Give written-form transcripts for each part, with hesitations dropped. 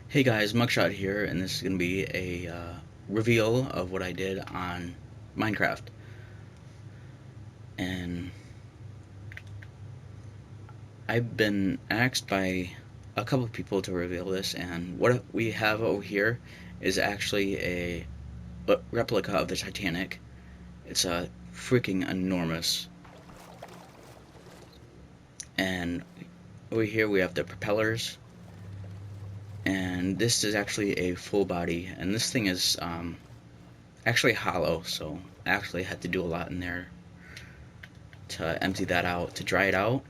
Hey guys, Mugshot here, and this is going to be a reveal of what I did on Minecraft. And I've been asked by a couple of people to reveal this, and what we have over here is actually a replica of the Titanic. It's freaking enormous. And over here we have the propellers, and this is actually a full body, and this thing is actually hollow, so I actually had to do a lot in there to empty that out, to dry it out.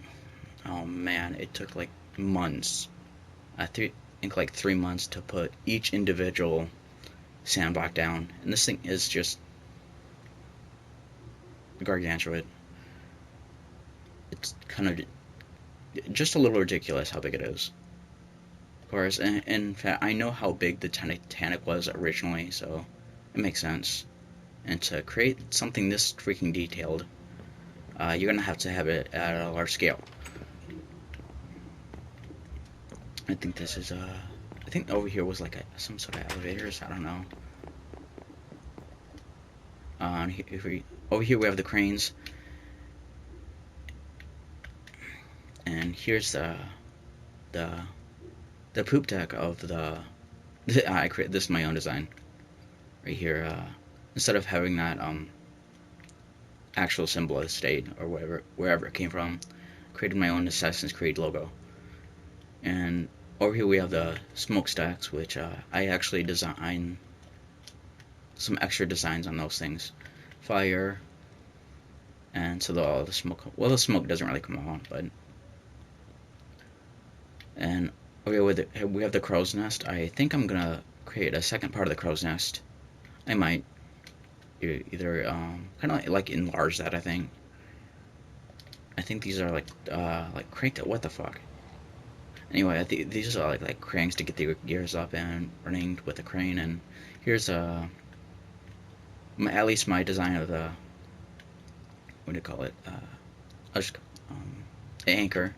Oh man, it took like months. I think like 3 months to put each individual sandblock down, and this thing is just gargantuan. It's kind of just a little ridiculous how big it is. Of course, and in fact, I know how big the Titanic was originally, so it makes sense. And to create something this freaking detailed, you're gonna have to have it at a large scale. I think this is I think over here was like some sort of elevators. I don't know. If we over here we have the cranes, and here's the the poop deck of the. I create this is my own design right here. Instead of having that actual symbol of the state or wherever it came from, created my own Assassin's Creed logo. And over here we have the smokestacks, which I actually design some extra designs on those things. Fire, and so the smoke. Well, the smoke doesn't really come on, but and okay, we have the crow's nest. I think I'm gonna create a second part of the crow's nest. I might either kind of like enlarge that. I think these are like cranked. What the fuck? Anyway, I think these are like cranks to get the gears up and running with the crane. And here's at least my design of the what do you call it? Just, um, anchor.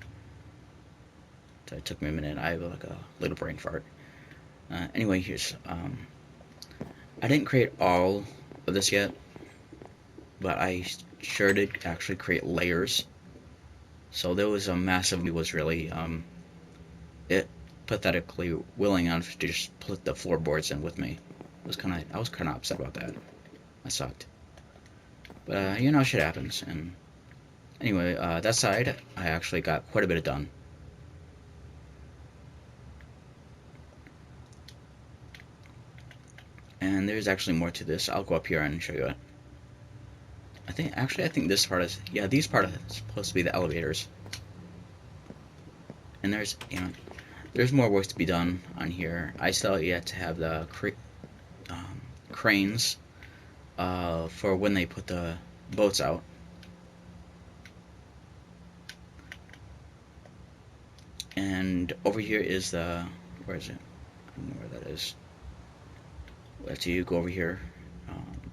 So it took me a minute. I have like a little brain fart. Anyway, here's I didn't create all of this yet, but I sure did actually create layers. So there was a massive was really it pathetically willing enough to just put the floorboards in with me. I was kind of upset about that. I sucked, but shit happens. And anyway, that side I actually got quite a bit of done. And there's actually more to this. I'll go up here and show you it. I think this part is, yeah, these part is supposed to be the elevators. And there's more work to be done on here. I still yet to have the cranes for when they put the boats out. And over here is where is it? I don't know where that is. Let's you go over here.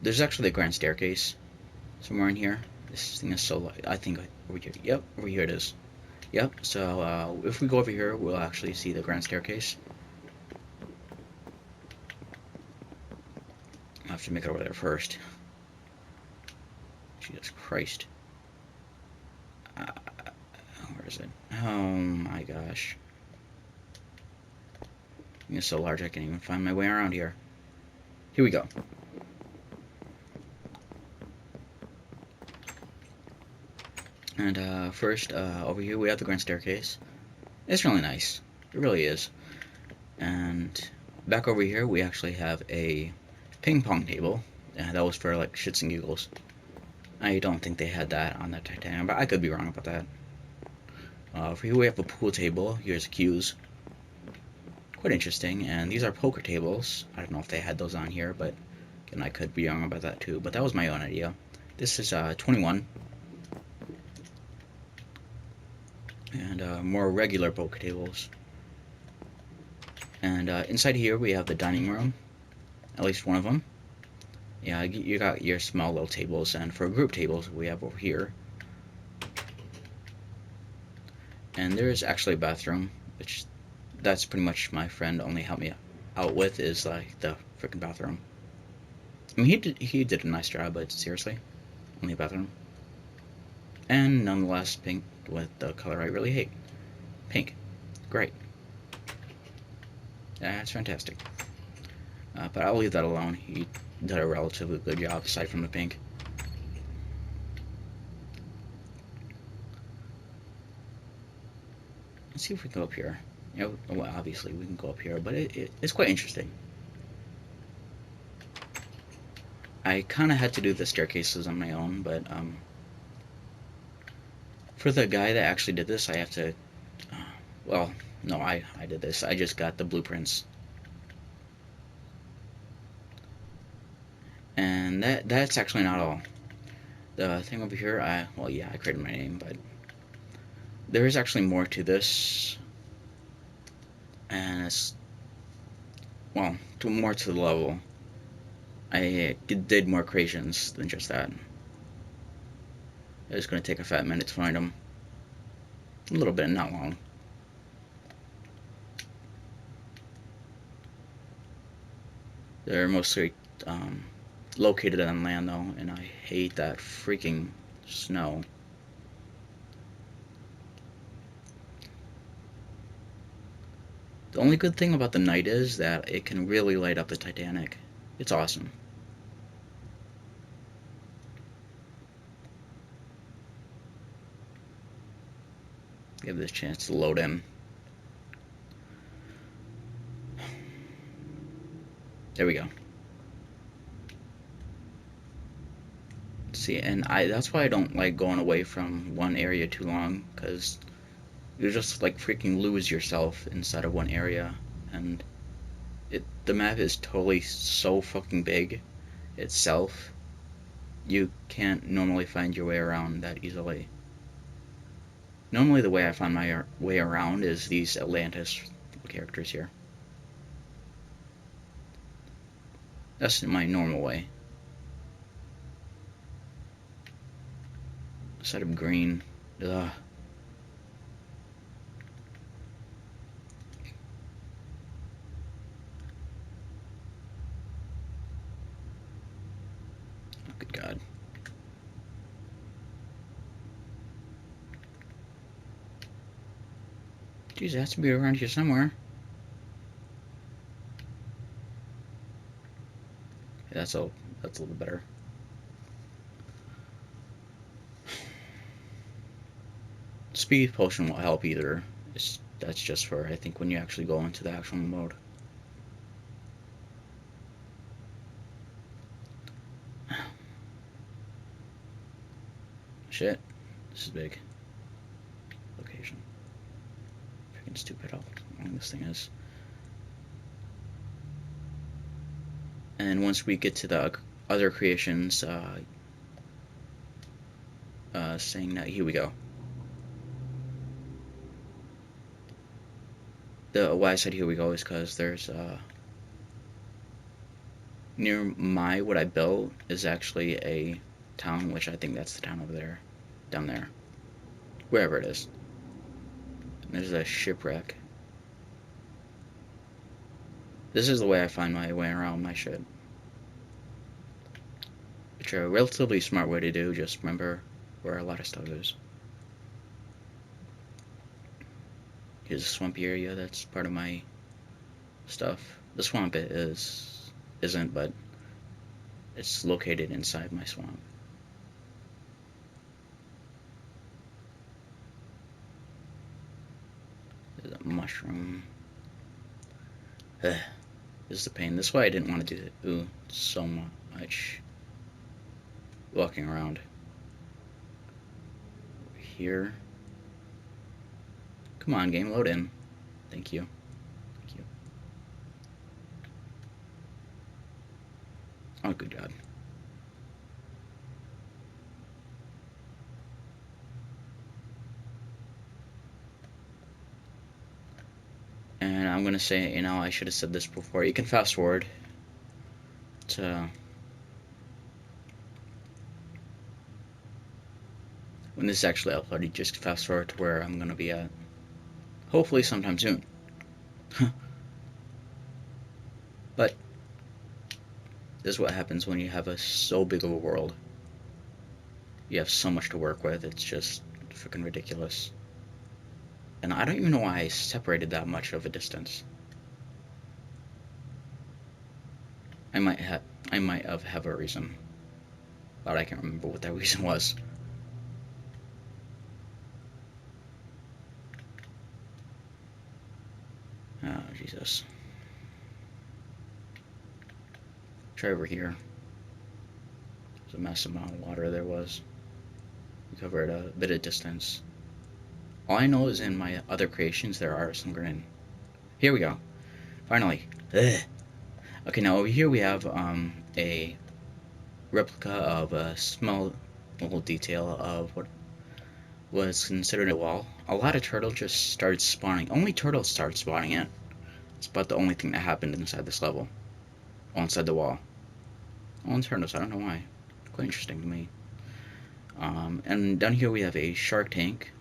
There's actually the grand staircase somewhere in here. This thing is so, I think over here. Yep, over here it is. Yep, so if we go over here, we'll actually see the grand staircase. I'll have to make it over there first. Jesus Christ. Where is it? Oh my gosh. It's so large I can't even find my way around here. Here we go. And first, over here we have the grand staircase. It's really nice. It really is. And back over here we actually have a ping pong table. That was for like shits and giggles. I don't think they had that on the Titanic, but I could be wrong about that. For here we have a pool table. Here's cues. Quite interesting. And these are poker tables. I don't know if they had those on here, but again, I could be wrong about that too. But that was my own idea. This is 21. And more regular poker tables. And inside here we have the dining room. At least one of them. Yeah, you got your small little tables. And for group tables, we have over here. And there is actually a bathroom, which that's pretty much my friend only helped me out with is like the freaking bathroom. I mean, he did a nice job, but seriously, only a bathroom. And nonetheless, pink with the color I really hate. Pink, great. That's fantastic. But I'll leave that alone. He did a relatively good job aside from the pink. Let's see if we can go up here. You know, well, obviously we can go up here, but it's quite interesting. I kind of had to do the staircases on my own, but for the guy that actually did this, I have to. Well, no, I did this. I just got the blueprints, and that's actually not all. The thing over here, well, yeah, I created my name, but there is actually more to this, and it's well, more to the level. I did more creations than just that. It's going to take a fat minute to find them. A little bit, not long. They're mostly located on land, though, and I hate that freaking snow. The only good thing about the night is that it can really light up the Titanic. It's awesome. Give this chance to load in. There we go. See, and that's why I don't like going away from one area too long, because you just like freaking lose yourself inside of one area, and the map is totally so fucking big itself. You can't normally find your way around that easily. Normally the way I find my way around is these Atlantis characters here. That's my normal way. Instead of green. Ugh. Oh, good God. Jeez, it has to be around here somewhere. Yeah, that's a little bit better. Speed potion won't help either. That's just for, I think, when you actually go into the actual mode. Shit. This is big. Location. Freaking stupid how long this thing is. And once we get to the other creations, saying that, here we go. Why I said here we go is because there's near what I built is actually a town, which I think that's the town over there, down there, wherever it is. And there's a shipwreck. This is the way I find my way around my shit, which are a relatively smart way to do. Just remember where a lot of stuff is. Here's a swampy area that's part of my stuff. The swamp isn't, but it's located inside my swamp. There's a mushroom. This is the pain. This is why I didn't want to do so much walking around. Over here. Come on, game, load in. Thank you. Thank you. Oh, good God. And I'm gonna say, I should have said this before. You can fast forward to when this is actually uploaded. Just fast forward to where I'm gonna be at. Hopefully sometime soon. But this is what happens when you have so big of a world. You have so much to work with. It's just freaking ridiculous. And I don't even know why I separated that much of a distance. I might have a reason, but I can't remember what that reason was. Oh, Jesus. Try over here. There's a massive amount of water there was. We covered a bit of distance. All I know is in my other creations there are some green. Here we go. Finally. Ugh. Okay, now over here we have a replica of a small little detail of what was considered a wall. A lot of turtles just started spawning. Only turtles started spawning it. It's about the only thing that happened inside this level. Oh, inside the wall. Oh, turtles, I don't know why. Quite interesting to me. And down here we have a shark tank.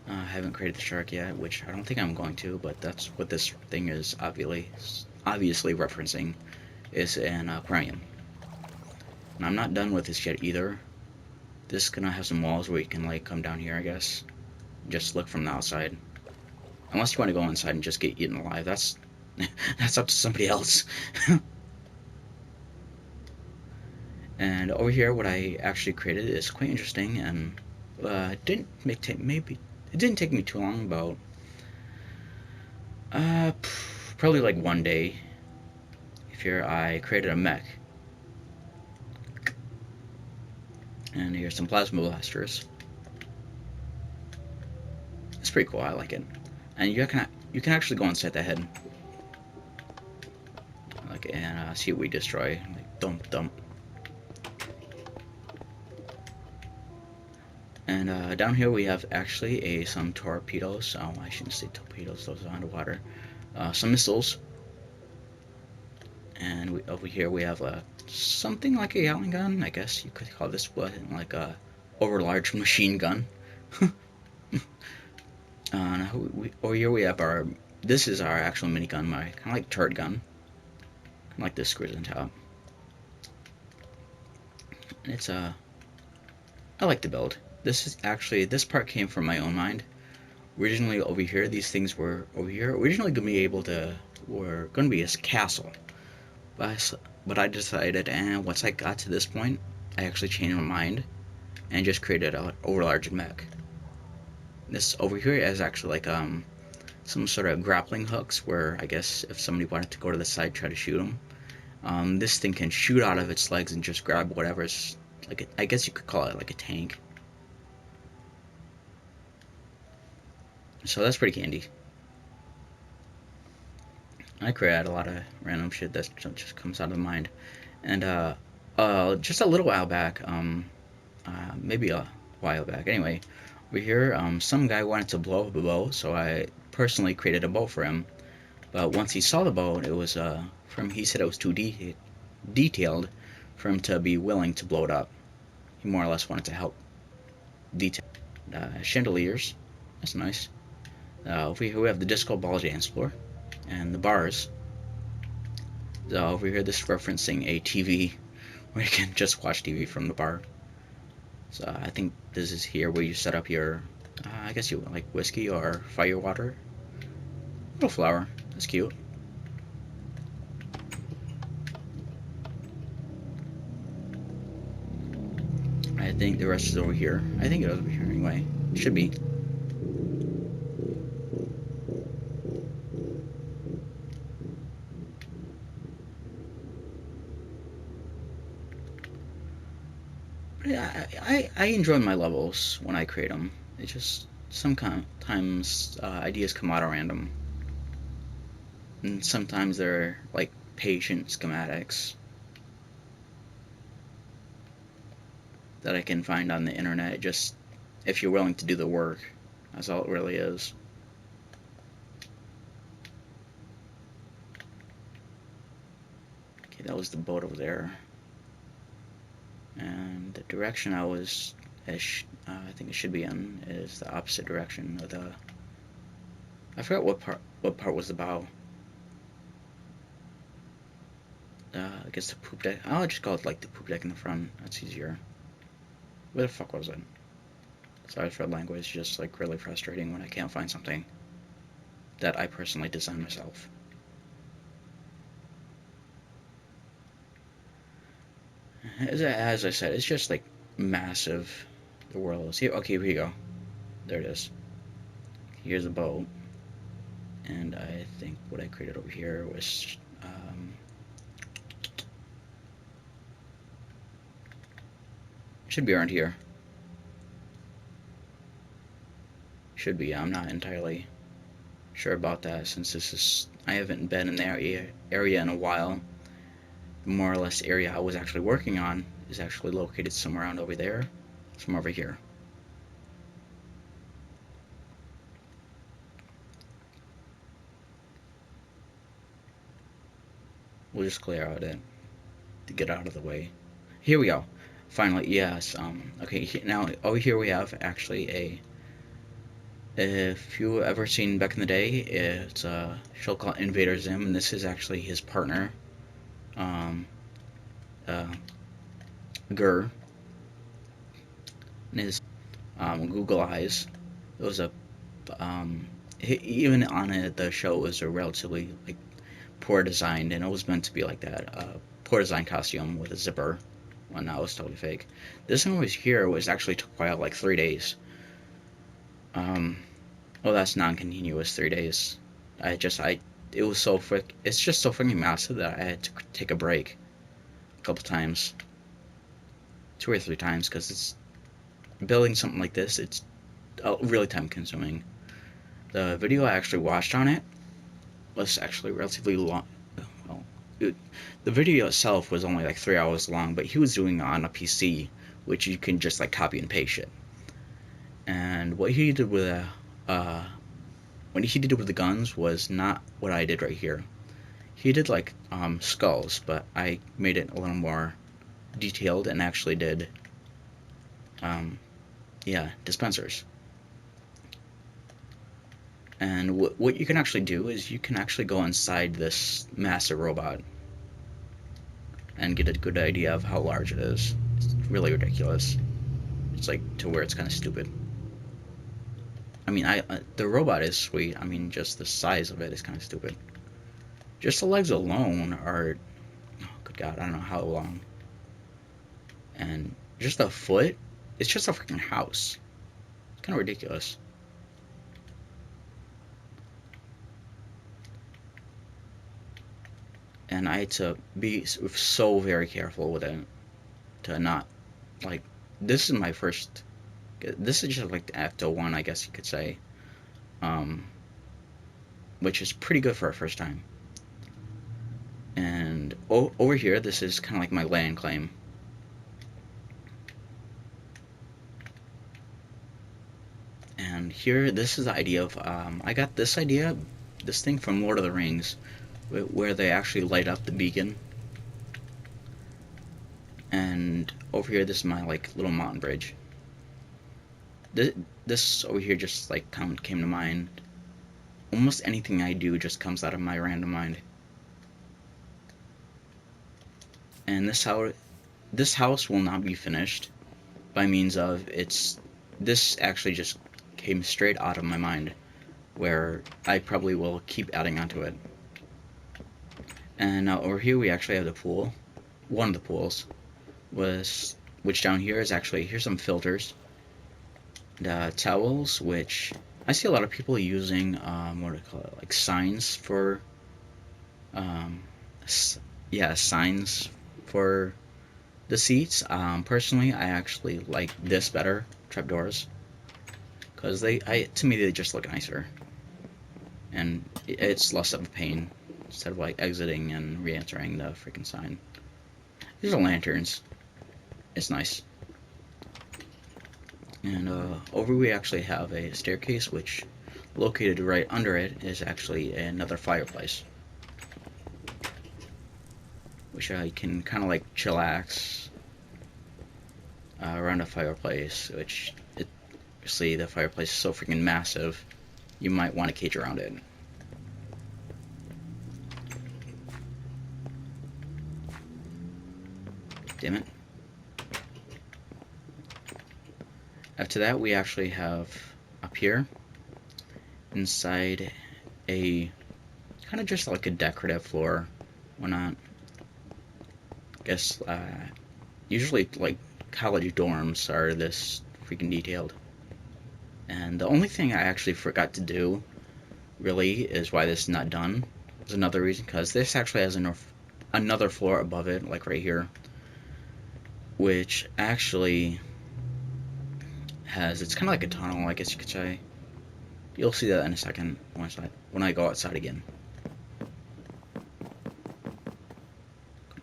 I haven't created the shark yet, which I don't think I'm going to, but that's what this thing is obviously referencing, is an aquarium. And I'm not done with this yet either. This is gonna have some walls where you can like come down here, I guess. Just look from the outside. Unless you want to go inside and just get eaten alive, that's that's up to somebody else. And over here, what I actually created is quite interesting, and it didn't take me too long. About probably like one day. Here I created a mech, and here's some plasma blasters. It's pretty cool. I like it. And you can actually go inside the head, like, and see what we destroy. Like dump dump. And down here we have actually some torpedoes. Oh, I shouldn't say torpedoes. Those are underwater. Some missiles. And over here we have something like a Gatling gun. I guess you could call this what, like a overlarge machine gun. Over here we have this is our actual minigun, my kind of like turret gun. Like this screws on top. And it's I like the build. This part came from my own mind. Originally over here, these things were over here. Originally were going to be a castle. But I decided, and once I got to this point, I actually changed my mind and just created an overlarge mech. This over here is actually like some sort of grappling hooks where I guess if somebody wanted to go to the side, try to shoot them. This thing can shoot out of its legs and just grab whatever's like I guess you could call it like a tank. So that's pretty handy. I create a lot of random shit that just comes out of the mind. And just a little while back, maybe a while back. Anyway, over here, some guy wanted to blow up a boat, so I personally created a boat for him. But once he saw the boat, it was he said it was too detailed for him to be willing to blow it up. He more or less wanted to help detail chandeliers. That's nice. Over here we have the disco ball dance floor and the bars. Over here, this is referencing a TV where you can just watch TV from the bar. So I think this is here where you set up your, I guess you like whiskey or fire water. Little flower, that's cute. I think the rest is over here. I think it is over here anyway. It should be. I enjoy my levels when I create them. It's just sometimes ideas come out of random, and sometimes they're like patient schematics that I can find on the internet. Just if you're willing to do the work, that's all it really is. Okay, that was the boat over there. And the direction I think it should be in is the opposite direction of the I forgot what part was the bow. I guess the poop deck. I'll just call it like the poop deck in the front. That's easier. Where the fuck was it? Sorry for the language, just like really frustrating when I can't find something that I personally designed myself. As I said, it's just like massive. The world is here. Okay, here we go. There it is. Here's a boat, and I think what I created over here was should be around here. Should be. I'm not entirely sure about that since I haven't been in the area in a while. The more or less area I was actually working on is actually located somewhere around over there, somewhere over here. We'll just clear out it to get out of the way. Here we go. Finally, yes. Okay, now over here we have actually a. If you ever seen back in the day, it's a show called Invader Zim, and this is actually his partner, um, Gur, and his Google Eyes. It was a even on it, the show was a relatively like poor designed, and it was meant to be like that. Poor design costume with a zipper. Well, no, it was totally fake. This one was here was actually took a while, like 3 days. Oh, that's non-continuous 3 days. It was so it's just so freaking massive that I had to take a break a couple times, 2 or 3 times, because it's building something like this. It's really time consuming. The video I actually watched on it was actually relatively long. Well, the video itself was only like 3 hours long, but he was doing it on a PC, which you can just like copy and paste it. And what he did with the guns was not what I did right here. He did like skulls, but I made it a little more detailed and actually did dispensers. And what you can actually do is you can actually go inside this massive robot and get a good idea of how large it is. It's really ridiculous. It's like to where it's kind of stupid. I mean, the robot is sweet. I mean, just the size of it is kind of stupid. Just the legs alone are, oh, good God, I don't know how long. And just the foot, it's just a freaking house. It's kind of ridiculous. And I had to be so very careful with it to not, like, this is my first, this is just like the Ecto 1, I guess you could say, which is pretty good for a first time. And over here, this is kind of like my land claim. And here, this is the idea of, I got this thing from Lord of the Rings, where they actually light up the beacon. And over here, this is my like little mountain bridge. This over here just like kind of came to mind. Almost anything I do just comes out of my random mind. And this house will not be finished by means of this actually just came straight out of my mind, where I probably will keep adding onto it. And now over here we actually have the pool. One of the pools which down here is actually, here's some filters. The towels, which I see a lot of people using, what do they call it, like signs for, signs for the seats. Personally, I actually like this better, trapdoors, because to me they just look nicer, and it's less of a pain instead of like exiting and re-entering the freaking sign. These are lanterns. It's nice. And over we actually have a staircase, which located right under it is actually another fireplace, which I can kind of like chillax around a fireplace, which obviously the fireplace is so freaking massive you might want to cage around it. Damn it. After that, we actually have up here inside a kind of just like a decorative floor. Why not? I guess usually like college dorms are this freaking detailed. And the only thing I actually forgot to do really is why this is not done. There's another reason, because this actually has another floor above it, like right here, which actually has, it's kind of like a tunnel, I guess you could say. You'll see that in a second when I go outside again.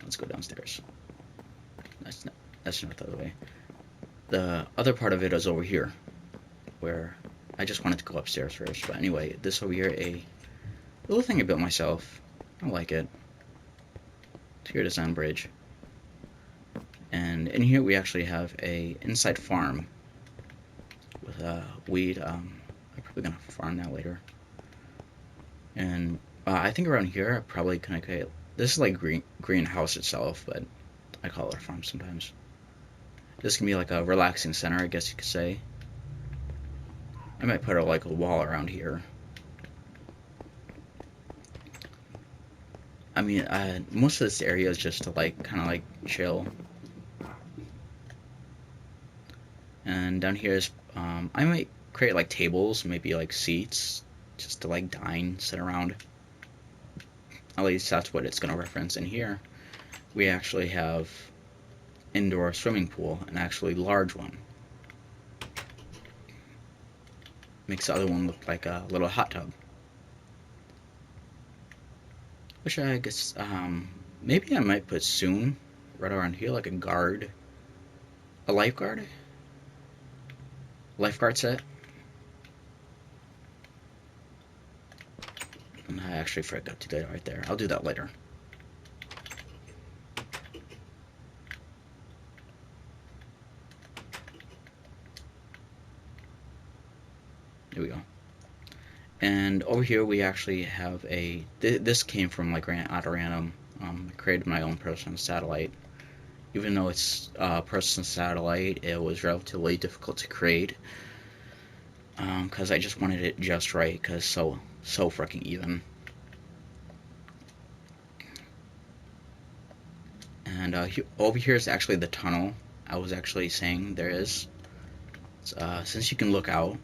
Let's go downstairs. That's not the other way. The other part of it is over here, where I just wanted to go upstairs first. But anyway, this over here, a little thing I built myself. I like it. Tier design bridge. And in here we actually have a inside farm with weed. I'm probably gonna farm that later. And I think around here I'm probably gonna create. This is like greenhouse itself, but I call it a farm sometimes. This can be like a relaxing center, I guess you could say. I might put like a wall around here. I mean, most of this area is just to like kind of like chill. And down here is, I might create like tables, maybe like seats, just to like dine, sit around. At least that's what it's gonna reference. And here, we actually have indoor swimming pool, an actually large one. Makes the other one look like a little hot tub. Which I guess, maybe I might put soon, right around here, like a guard. A lifeguard? Lifeguard set? And I actually forgot to do it right there. I'll do that later. Here we go. And over here we actually have a, this came from like out of random. I created my own personal satellite. Even though it's a personal satellite, it was relatively difficult to create. Because I just wanted it just right, because so freaking even. And over here is actually the tunnel I was actually saying there is. Since you can look out,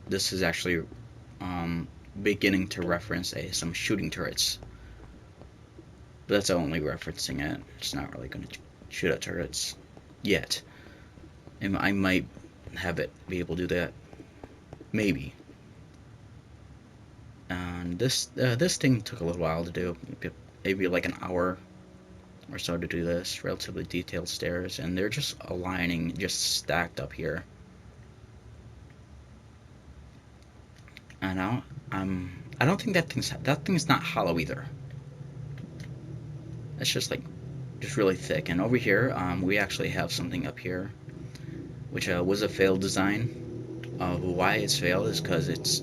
this is actually beginning to reference some shooting turrets. But that's only referencing it. It's not really going to shoot at turrets yet. And I might have it be able to do that. Maybe. And this thing took a little while to do. Maybe like an hour or so to do this. Relatively detailed stairs, and they're just aligning, just stacked up here. And I don't think that thing's not hollow either. It's just like really thick. And over here, we actually have something up here, which was a failed design. Why it's failed is because it's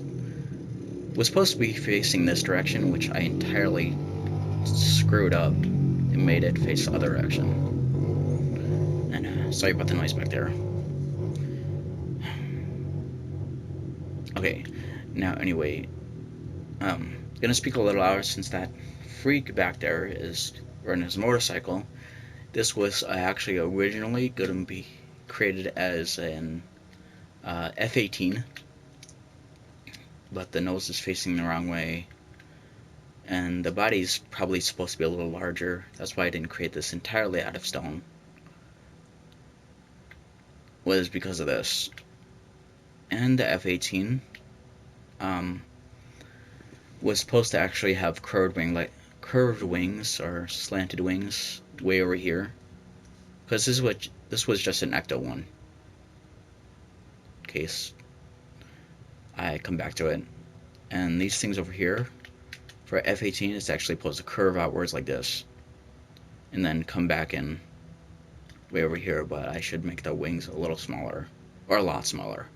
was supposed to be facing this direction, which I entirely screwed up and made it face the other direction. And sorry about the noise back there. Okay, now anyway, gonna speak a little louder since that freak back there is riding his motorcycle. This was actually originally going to be created as an F-18, but the nose is facing the wrong way, and the body's probably supposed to be a little larger. That's why I didn't create this entirely out of stone. Was because of this. And the F-18 was supposed to actually have curved wings or slanted wings way over here, because this was just an Ecto one. In case I come back to it, and these things over here for F-18 is actually supposed to curve outwards like this, and then come back in way over here. But I should make the wings a little smaller, or a lot smaller.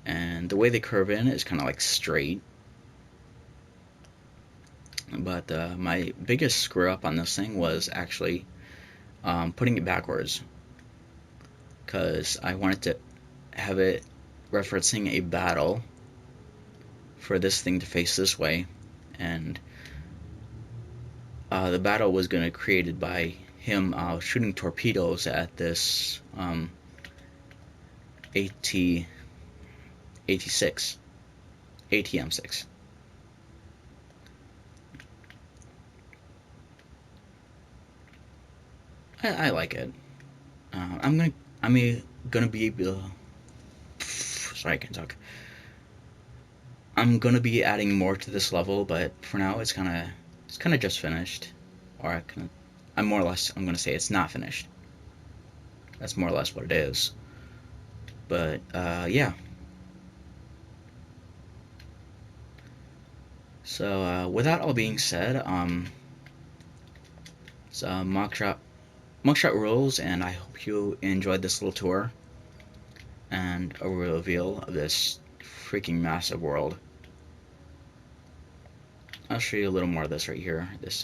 and the way they curve in is kind of like straight. But my biggest screw up on this thing was actually putting it backwards, because I wanted to have it referencing a battle for this thing to face this way, and the battle was going to be created by him shooting torpedoes at this AT-86, ATM-6. I like it. I'm gonna be sorry, I can't talk. I'm gonna be adding more to this level, but for now it's kind of just finished, or I'm gonna say it's not finished. That's more or less what it is. But yeah. So with that all being said, it's Mugshot rules, and I hope you enjoyed this little tour and a reveal of this freaking massive world. I'll show you a little more of this right here. This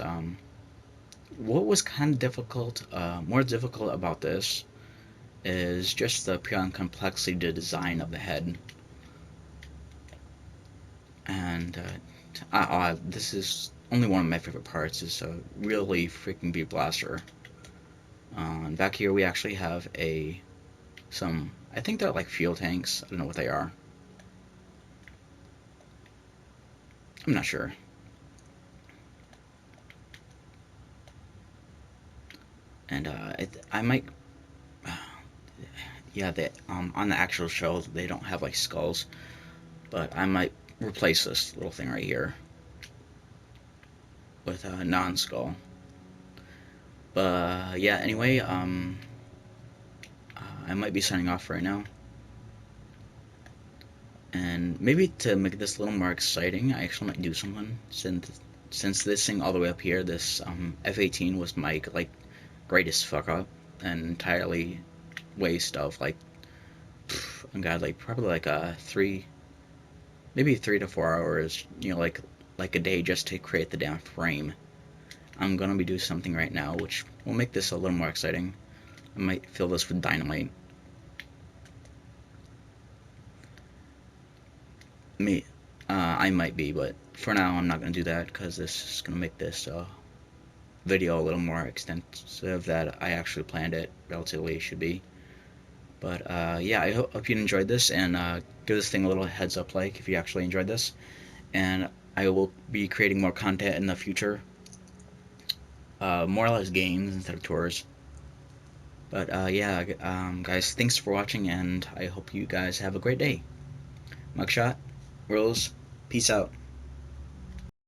what was kind of difficult, more difficult about this is just the pure complexity, the design of the head, and this is only one of my favorite parts. Is a really freaking big blaster. And back here we actually have some, I think they're like fuel tanks. I don't know what they are. I'm not sure. And I might, yeah, on the actual show they don't have like skulls, but I might replace this little thing right here with a non-skull. But yeah, anyway, I might be signing off right now. And maybe to make this a little more exciting, I actually might do something, since this thing all the way up here, this F-18 was my like greatest fuck up, and entirely waste of like, oh god, like probably like maybe 3 to 4 hours, like a day just to create the damn frame. I'm gonna be doing something right now which will make this a little more exciting. I might fill this with dynamite. I might be, but for now I'm not gonna do that, because this is gonna make this video a little more extensive that I actually planned it relatively should be. But yeah, I hope you enjoyed this, and give this thing a little heads up like if you actually enjoyed this, and I will be creating more content in the future, more or less games instead of tours. But yeah, guys, thanks for watching, and I hope you guys have a great day. Mugshot rules. Peace out.